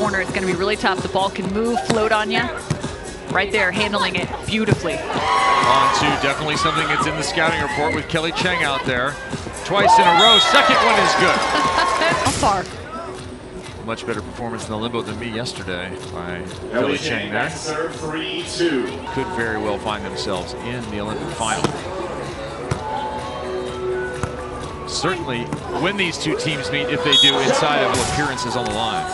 corner, it's going to be really tough. The ball can move, float on you. Right there, handling it beautifully. On to definitely something that's in the scouting report with Kelly Cheng out there. Twice in a row, second one is good. How far? Much better performance in the limbo than me yesterday by Kelly Cheng there. Could very well find themselves in the Olympic final. Certainly, when these two teams meet, if they do, inside of appearances on the line.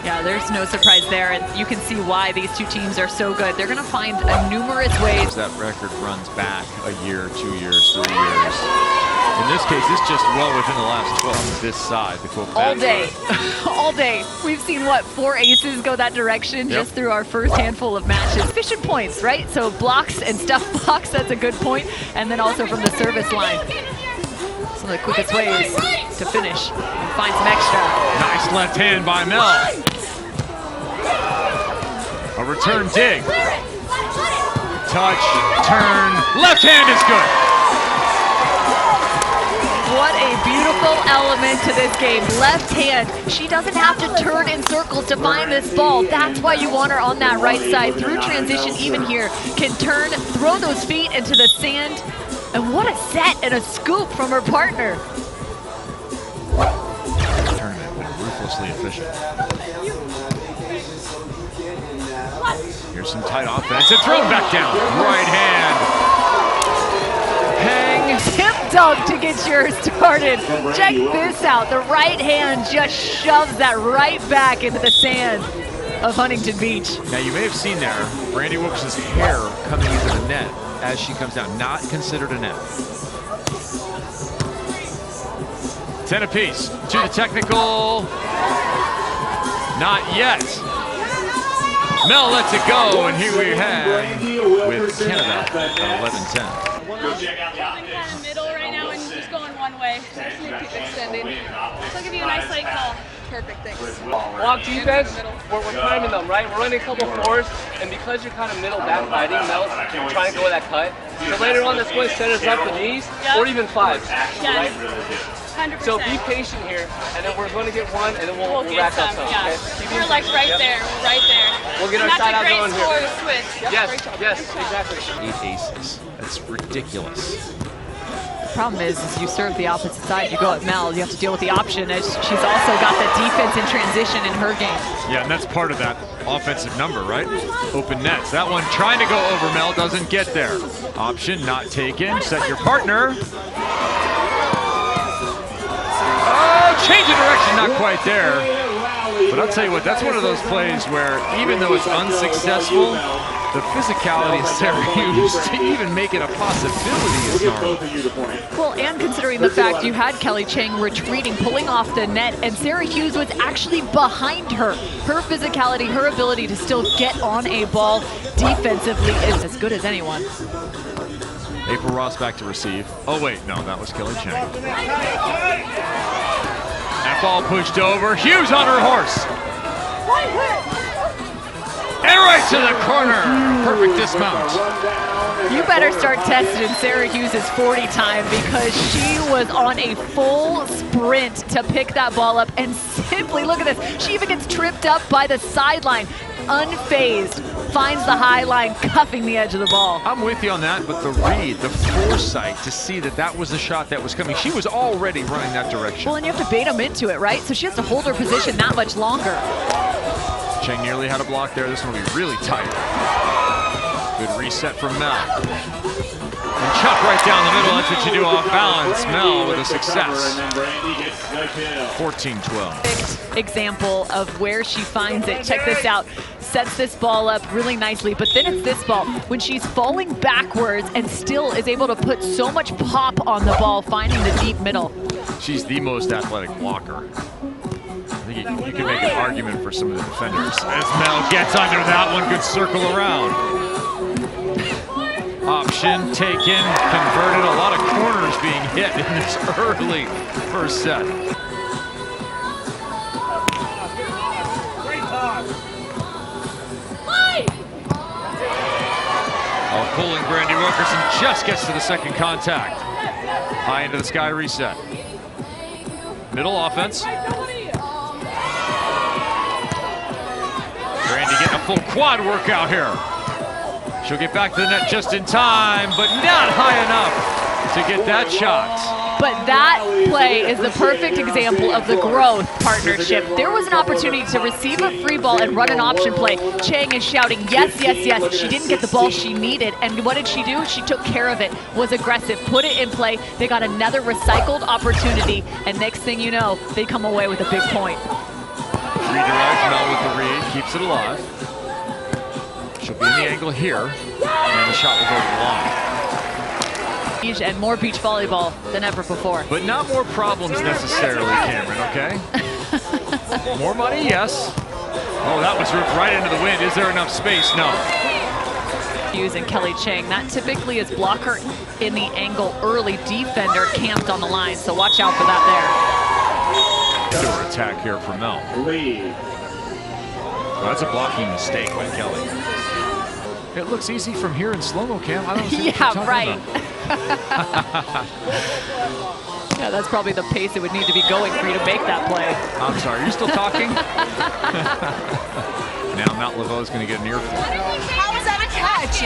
Yeah, there's no surprise there, and you can see why these two teams are so good. They're going to find numerous ways. That record runs back a year, 2 years, 3 years. In this case, it's just well within the last 12 on this side. All day. All day. We've seen, what, 4 aces go that direction just through our first handful of matches. Efficient points, right? So blocks and stuff blocks, that's a good point. And then also from the service line. Some of the quickest ways to finish and find some extra. Nice left hand by Mel. A return dig. Touch, turn, left hand is good. What a beautiful element to this game. Left hand. She doesn't have to turn in circles to find this ball. That's why you want her on that right side. Through transition, even here, can turn, throw those feet into the sand. And what a set and a scoop from her partner. Tournament, but ruthlessly efficient. Here's some tight offense. It's thrown back down. Right hand. Hang. Tip dunk to get yours started. Check this out. The right hand just shoves that right back into the sand of Huntington Beach. Now you may have seen there, Brandie Wilkerson's hair coming into the net as she comes down. Not considered a net. 10 apiece. To the technical. Not yet. Mel lets it go, and here we have with Canada at 11-10. Kind of middle right now and just going one way. So just need to keep extending. So I'll give you a nice like call. Perfect, thanks. Block defense, we're priming them, right? We're running a couple fours, and because you're kind of middle back fighting, Mel's trying to go with that cut. So later on, that's going to set us up with these, or even fives, right? 100%. So be patient here, and then we're going to get one, and then we'll rack up some, yeah. okay? We're like right there, we're right there. We'll get our side out going here. That's a great score switch. Yes, exactly. 8 aces. That's ridiculous. The problem is you serve the opposite side, you go at Mel, you have to deal with the option as she's also got the defense in transition in her game. Yeah, and that's part of that offensive number, right? Open nets. That one trying to go over Mel, doesn't get there. Option not taken. Set your partner. Oh, change of direction, not quite there. But I'll tell you what, that's one of those plays where even though it's unsuccessful, the physicality of Sara Hughes to even make it a possibility is gnarly. Well, and considering the fact you had Kelly Cheng retreating, pulling off the net, and Sara Hughes was actually behind her. Her physicality, her ability to still get on a ball defensively is as good as anyone. April Ross back to receive. Oh wait, no, that was Kelly Cheng. That ball pushed over. Hughes on her horse. And right to the corner. Perfect dismount. You better start testing Sara Hughes' 40 time because she was on a full sprint to pick that ball up and simply, look at this, she even gets tripped up by the sideline, unfazed, finds the high line, cuffing the edge of the ball. I'm with you on that, but the read, the foresight to see that that was the shot that was coming. She was already running that direction. Well, and you have to bait them into it, right? So she has to hold her position that much longer. Cheng nearly had a block there. This one will be really tight. Good reset from Mel. And chuck right down the middle. That's what you do off balance. Mel with a success. 14-12. Example of where she finds it. Check this out. Sets this ball up really nicely, but then it's this ball. When she's falling backwards and still is able to put so much pop on the ball, finding the deep middle. She's the most athletic blocker. I think you can make an argument for some of the defenders. As Mel gets under that one, good circle around. Option taken, converted. A lot of corners being hit in this early first set. Oh, pulling Brandie Wilkerson just gets to the second contact. High into the sky reset. beautiful quad workout here. She'll get back to the net just in time, but not high enough to get that shot. But that play is the perfect example of the growth partnership. There was an opportunity to receive a free ball and run an option play. Cheng is shouting, yes, yes, yes. She didn't get the ball she needed. And what did she do? She took care of it, was aggressive, put it in play. They got another recycled opportunity. And next thing you know, they come away with a big point. Redirect, Mel with the read, keeps it alive. She'll be in the angle here, and the shot will go to the line. And more beach volleyball than ever before. But not more problems necessarily, Cameron, okay? More money, yes. Oh, that was ripped right into the wind. Is there enough space? No. Hughes and Kelly Cheng, that typically is blocker in the angle early, defender camped on the line, so watch out for that there. Door attack here for Mel. Well, that's a blocking mistake by Kelly. It looks easy from here in slow-mo, Cam. I don't see what you're talking right. about. Yeah, that's probably the pace it would need to be going for you to make that play. I'm sorry, you're still talking? Now Mount Laveau is going to get an earful. How is that a catch?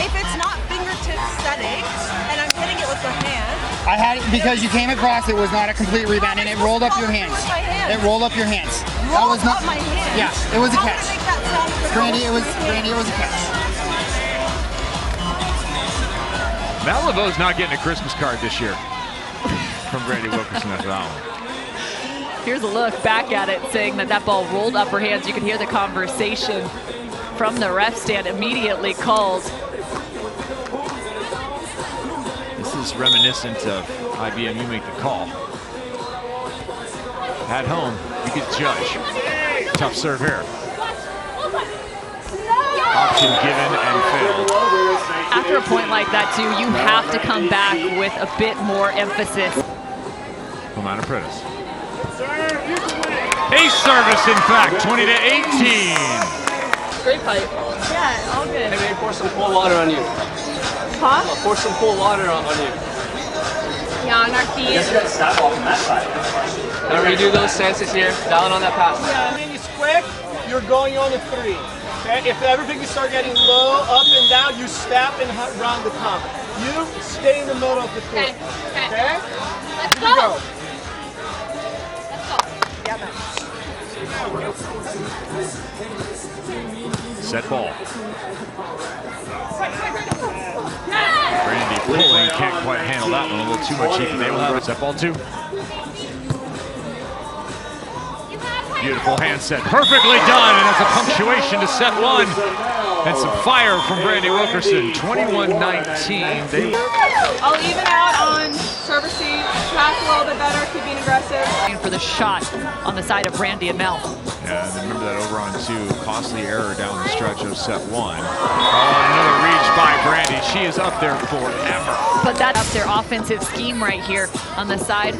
If it's not fingertip setting, and I'm hitting it with the hand. I had it because you came across, it was not a complete rebound, and it rolled up your hands. It rolled up your hands. That was not my hand. Yeah, it was a catch. Brandie, it was a catch. Mount Laveau's not getting a Christmas card this year from Brandie Wilkerson after that one. Here's a look back at it, saying that ball rolled up her hands. You could hear the conversation from the ref stand, immediately called. This is reminiscent of IBM, you make the call. At home, you get to judge. Tough serve here. Option given and failed. After a point like that, too, you have to come back with a bit more emphasis. Humana-Paredes. Ace service, in fact, 20-18. Great fight. Yeah, all good. Hey, maybe pour some cold water on you. Huh? Pour some cold water on you. Yeah, on our feet. Now redo those stances here. Down on that pass. Yeah. When it's quick, you're going on a 3. Okay? If everything you start getting low, up and down, you step and round the pump. You stay in the middle of the court. Okay? Let's go. Set ball. Brandie pulling, can't quite handle that one. A little too much. They will have it. Set ball 2. Beautiful hand set, perfectly done, and that's a punctuation to set 1. And some fire from Brandie Wilkerson, 21-19. I'll even out on serve receive, pass a little bit better, keep being aggressive. For the shot on the side of Brandie and Mel. Yeah, and remember that over on 2, costly error down the stretch of set 1. Oh, another reach by Brandie. She is up there forever. But that's up their offensive scheme right here on the side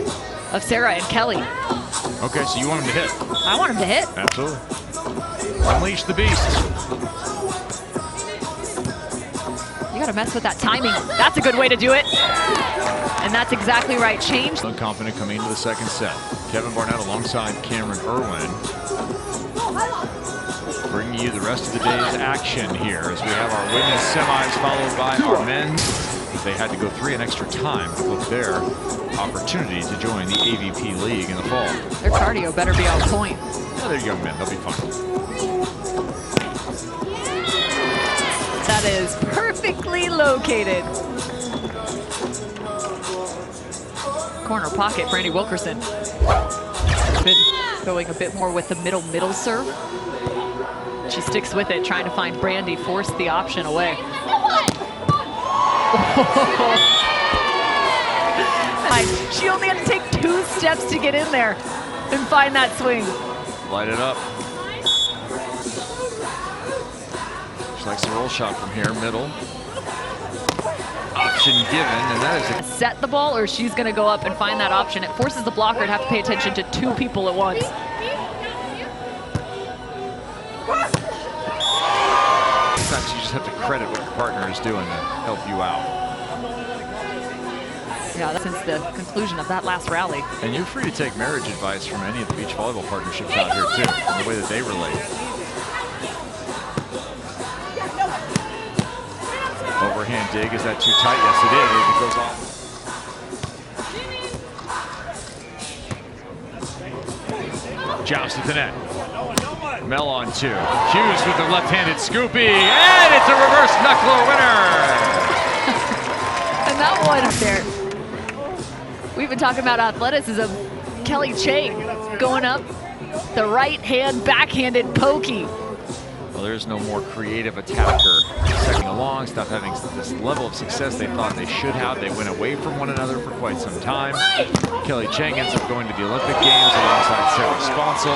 of Sara and Kelly. Okay, so you want him to hit? I want him to hit. Absolutely. Unleash the beast. You gotta mess with that timing. That's a good way to do it. And that's exactly right. Change. Unconfident coming into the second set. Kevin Barnett alongside Cameron Irwin. Bringing you the rest of the day's action here as we have our women's semis followed by our men's. They had to go 3 in extra time to book their opportunity to join the AVP League in the fall. Their cardio better be on point. Yeah, they're young men. They'll be fine. That is perfectly located. Corner pocket, Brandie Wilkerson. Been going a bit more with the middle serve. She sticks with it, trying to find Brandie, force the option away. She only had to take 2 steps to get in there and find that swing. Light it up. She likes the roll shot from here, middle. Option given, and that is a set the ball, or she's going to go up and find that option. It forces the blocker to have to pay attention to 2 people at once. Sometimes you just have to credit what your partner is doing to help you out. Yeah, since the conclusion of that last rally. And you're free to take marriage advice from any of the beach volleyball partnerships out here too, in the way that they relate. overhand dig. Is that too tight? Yes, it is. It goes off. Joust at the net. Mel on 2. Hughes with the left-handed scoopy, and it's a reverse knuckler winner. And that one there. We've been talking about athleticism. Kelly Cheng going up the right hand backhanded pokey. Well, there's no more creative attacker. Second along, stop having this level of success they thought they should have. They went away from one another for quite some time. Kelly Cheng ends up going to the Olympic Games alongside Sarah Sponsel.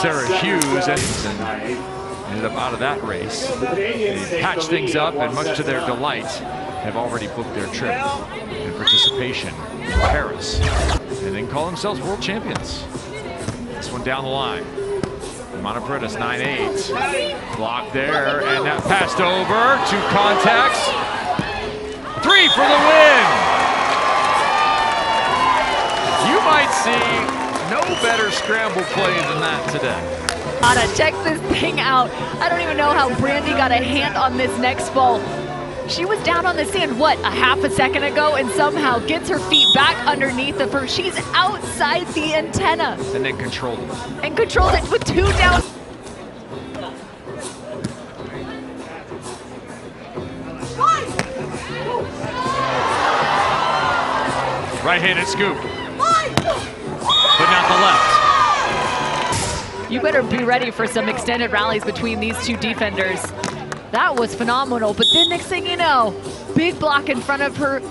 Sara Hughes ended up out of that race. They patched things up, and much to their delight, have already booked their trip and participation in Paris, and then call themselves world champions. This one down the line. Humana-Paredes 9-8. Blocked there, and that passed over. 2 contacts. 3 for the win. You might see no better scramble play than that today. Gotta check this thing out. I don't even know how Brandie got a hand on this next ball. She was down on the sand, what, a half a second ago, and somehow gets her feet back underneath of her. She's outside the antenna. And then controlled it. And controlled it with 2 down. Right-handed scoop. But not the left. You better be ready for some extended rallies between these 2 defenders. That was phenomenal, but then next thing you know, big block in front of her,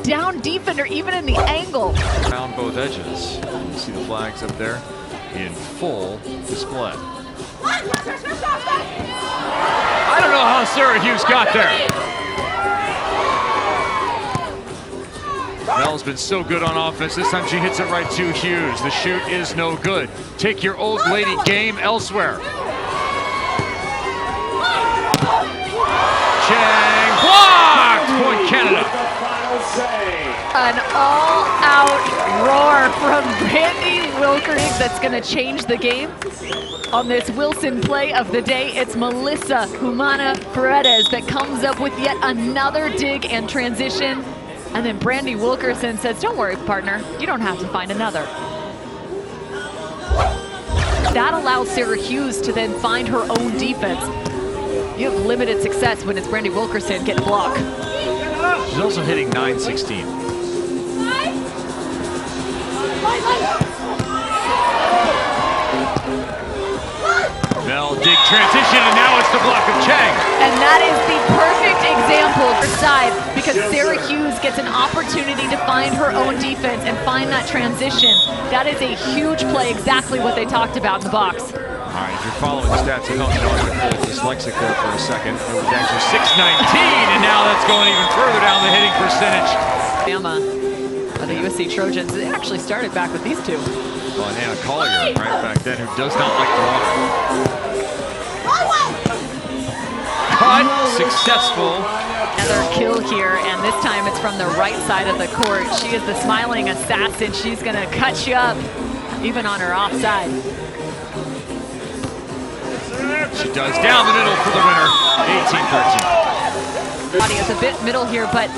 down defender, even in the angle. Found both edges. You see the flags up there in full display. I don't know how Sara Hughes got there. Mel's been so good on offense. This time she hits it right to Hughes. The shoot is no good. Take your old lady game elsewhere. Cheng blocked! Point Canada. An all-out roar from Brandie Wilkerson that's going to change the game. On this Wilson play of the day, it's Melissa Humana-Paredes that comes up with yet another dig and transition. And then Brandie Wilkerson says, don't worry, partner, you don't have to find another. That allows Sara Hughes to then find her own defense. You have limited success when it's Brandie Wilkerson getting blocked. She's also hitting .916. Mel dig transition, and now it's the block of Cheng. And that is the perfect example for side, because Sara Hughes gets an opportunity to find her own defense and find that transition. That is a huge play, exactly what they talked about in the box. All right, if you're following the stats at home, you know I'm going to dyslexic there for a second. It was actually .619, and now that's going even further down the hitting percentage. Bama, the USC Trojans, it actually started back with these 2. Well, and Anna Collier, right back then, who does not like the water. Cut, successful. Another kill here, and this time it's from the right side of the court. She is the smiling assassin. She's going to cut you up, even on her offside. She does down the middle for the winner, 18-13. Body is a bit middle here, but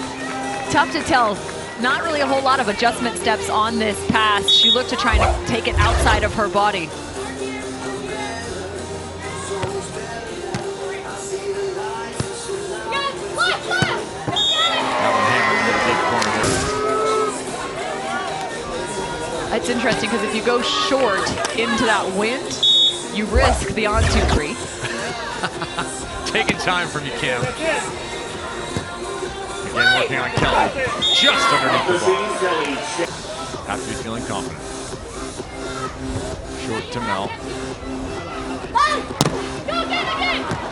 tough to tell. Not really a whole lot of adjustment steps on this pass. She looked to try and take it outside of her body. It's interesting because if you go short into that wind, you risk the on 2-3. Taking time from you, Cam. Again, working on Kelly, just underneath the block. Have to be feeling confident. Short to Mel.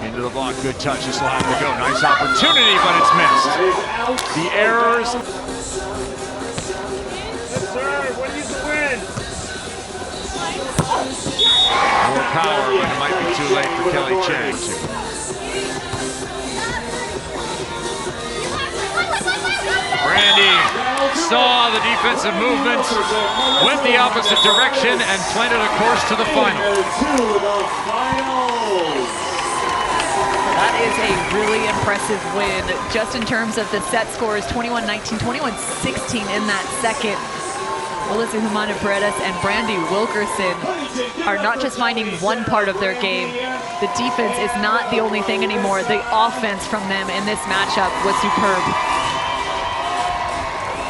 Into the block, good touch, this will have to go. Nice opportunity, but it's missed. The errors. More power, but it might be too late for Kelly Cheng. Brandie saw the defensive movement, went the opposite direction, and planted a course to the final. That is a really impressive win. Just in terms of the set scores, 21-19, 21-16 in that second. Melissa Humana-Paredes and Brandie Wilkerson are not just finding one part of their game. The defense is not the only thing anymore. The offense from them in this matchup was superb.